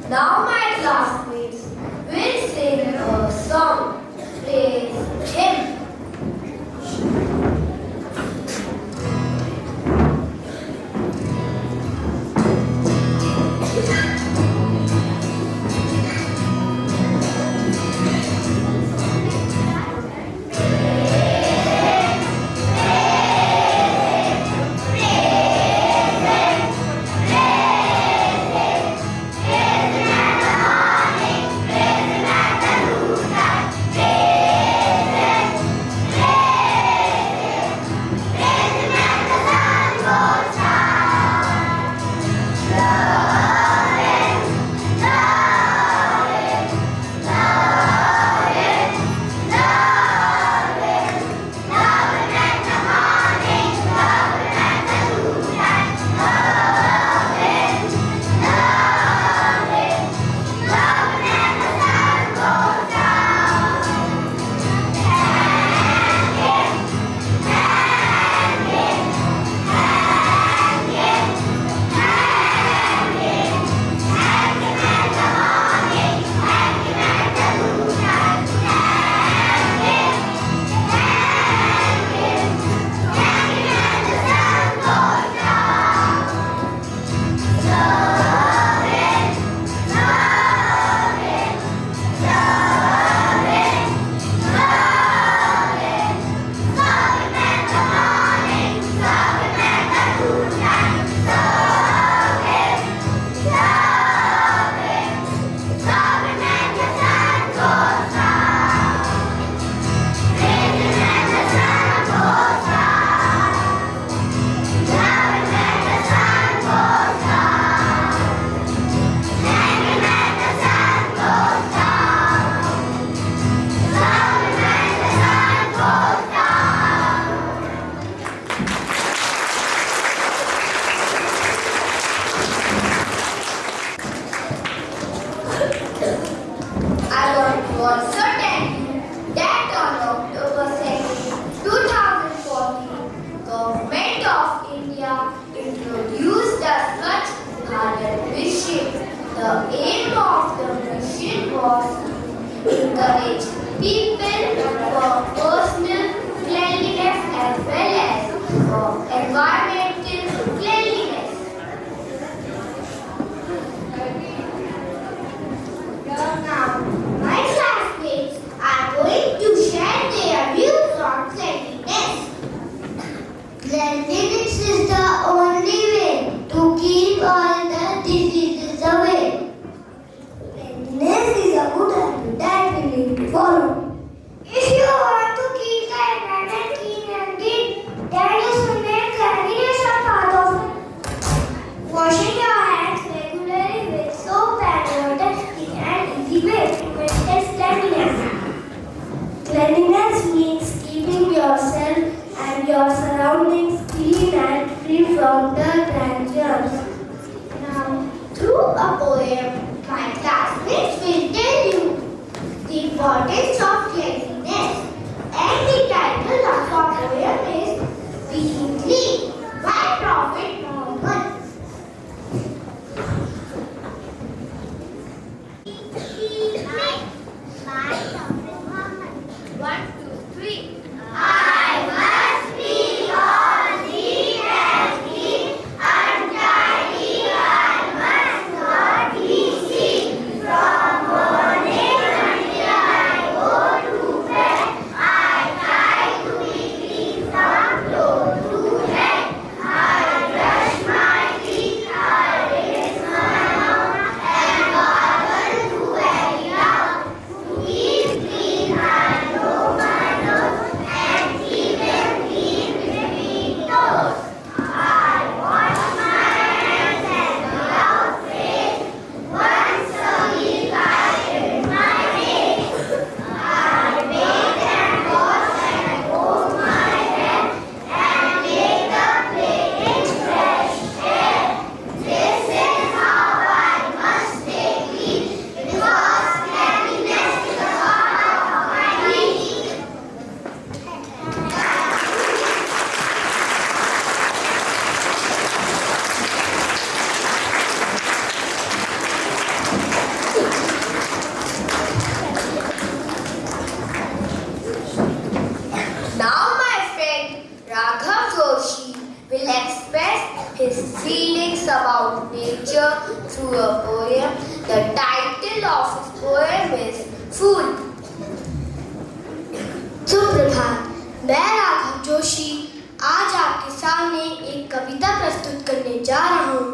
Now my classmates will sing a song. Praise Him. The aim of the mission was to encourage people for personal cleanliness as well as for environmental cleanliness. Now, my classmates are going to share their views on cleanliness. Cleanliness is the only way to keep all the diseases away. Cleanliness is a good habit that we need to follow. If you want to keep the environment clean and green, then you should make cleanliness a part of it. Washing your hands regularly with soap and water is an easy way to maintain cleanliness. Cleanliness means keeping yourself and your surroundings clean and free from dirt and germs. Now, through a poem, my classmates will tell you the importance of cleanliness. And the title of our poem is Being Clean by Prophet Muhammad. One, two, three. I must be all neat and clean, untidy I must not be seen. From morning until I go feelings about nature through a poem. The title of his poem is Fool. सुप्रभात, मैं राघव जोशी आज आपके सामने एक कविता प्रस्तुत करने जा रहा हूँ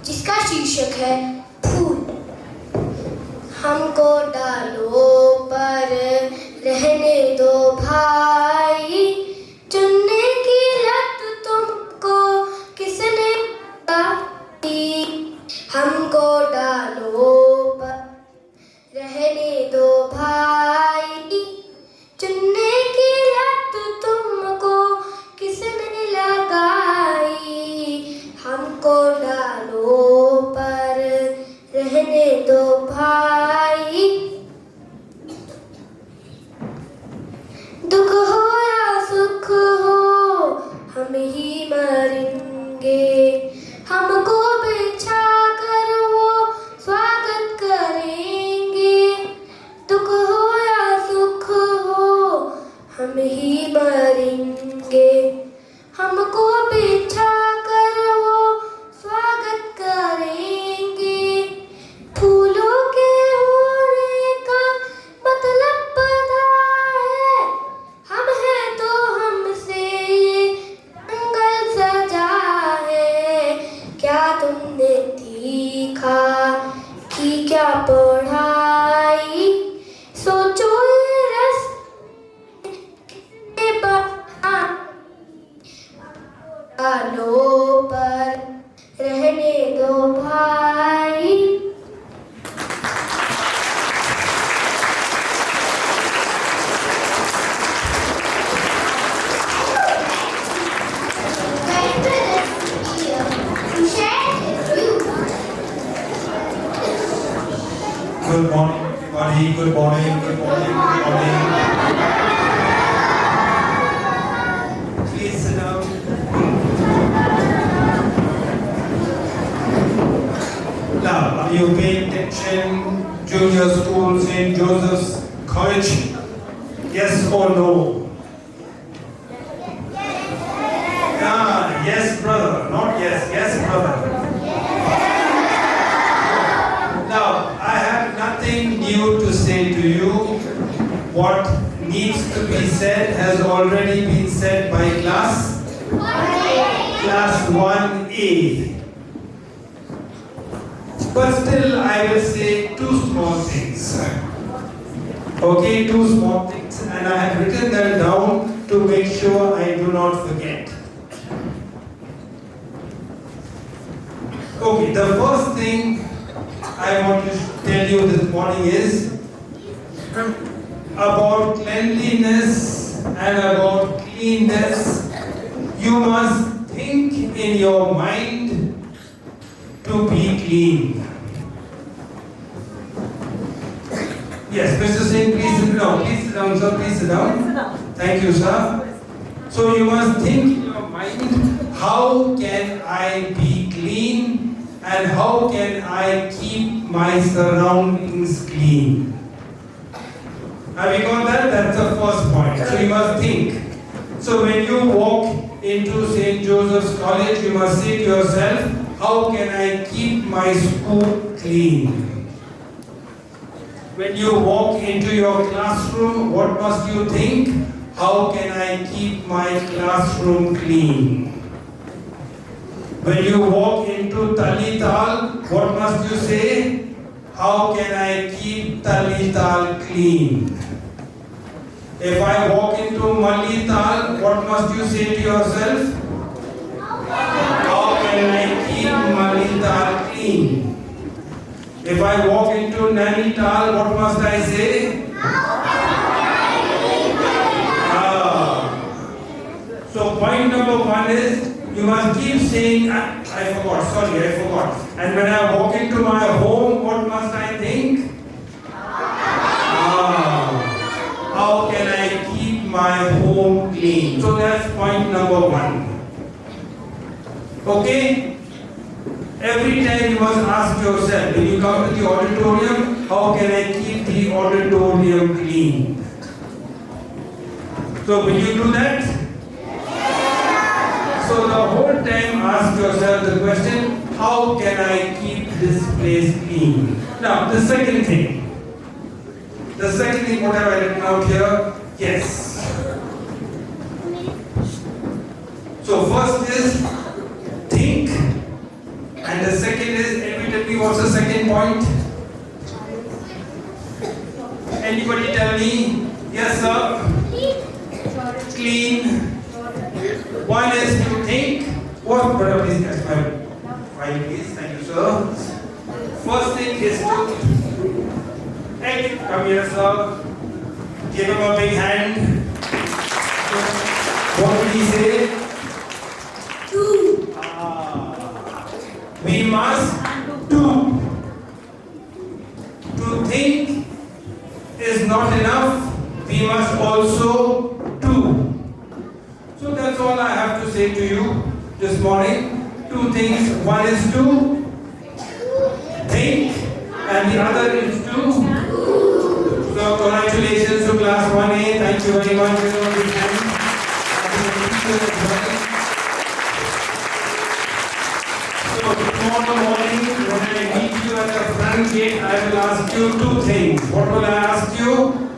जिसका शीर्षक है फूल। हमको डालो पर रहने दो भाई, चुनने की लत तुमको किसने दी। हमको डालो पर रहने दो भाई, चुनने की लत तुमको किसने लगाई। हमको डालो पर रहने दो भाई, दुख हो या सुख हो हम ही मरेंगे। हमको बिछा कर वो स्वागत करेंगे। दुख हो या सुख हो हम ही मरेंगे। हमको बिछा कर वो स्वागत करेंगे। फूलों के होने का मतलब पता है, हम हैं तो हमसे ये जंगल सजा है। क्या तुमने सीखा कि क्या पढ़ाई, सोचो ये रस डालो पर रहने दो भाई। Good morning, everybody. Good morning, good morning, good morning. Please sit down. Now, are you paying attention? Junior School, St. Joseph's College? Yes or no? Ah, yes, brother. Not yes, yes, brother. Now, I have nothing new to say to you. What needs to be said has already been said by class 1A. But still, I will say two small things. Okay, two small things, and I have written them down to make sure I do not forget. Okay, the first thing I want to tell you this morning is about cleanliness and about cleanness. You must think in your mind to be clean. Yes, Mr. Singh, please sit down. Please sit down, sir. Please sit down. Thank you, sir. So you must think in your mind, how can I be clean and how can I keep my surroundings clean? Have you got that? That's the first point. So you must think. So when you walk into St. Joseph's College, you must say to yourself, how can I keep my school clean? When you walk into your classroom, what must you think? How can I keep my classroom clean? When you walk into NAINITAL, what must you say? How can I keep NAINITAL clean? If I walk into NAINITAL, what must you say to yourself? How can I keep NAINITAL clean? If I walk into NAINITAL, what must I say? So point number one is, you must keep saying, I forgot, sorry, I forgot. And when I walk into my home, what must I think? How can I keep my home clean? So that's point number one. Okay? Every time you must ask yourself, when you come to the auditorium, how can I keep the auditorium clean? So will you do that? So the whole time ask yourself the question, how can I keep this place clean? Now the second thing. The second thing, what have I written out here? Yes. So first is think, and the second is, everybody, what's the second point? Anybody tell me? Yes, sir. Clean. One is to think. What? Brother, please catch my file, please. Thank you, sir. First thing is to hey, come here, sir. Give him a big hand. What did he say? Do. We must do. To think is not enough. We must also do. So that's all I have to say to you this morning. Two things. One is to think, and the other is to. So congratulations to class 1A. Thank you very much. So tomorrow morning, when I meet you at the front gate, I will ask you two things. What will I ask you?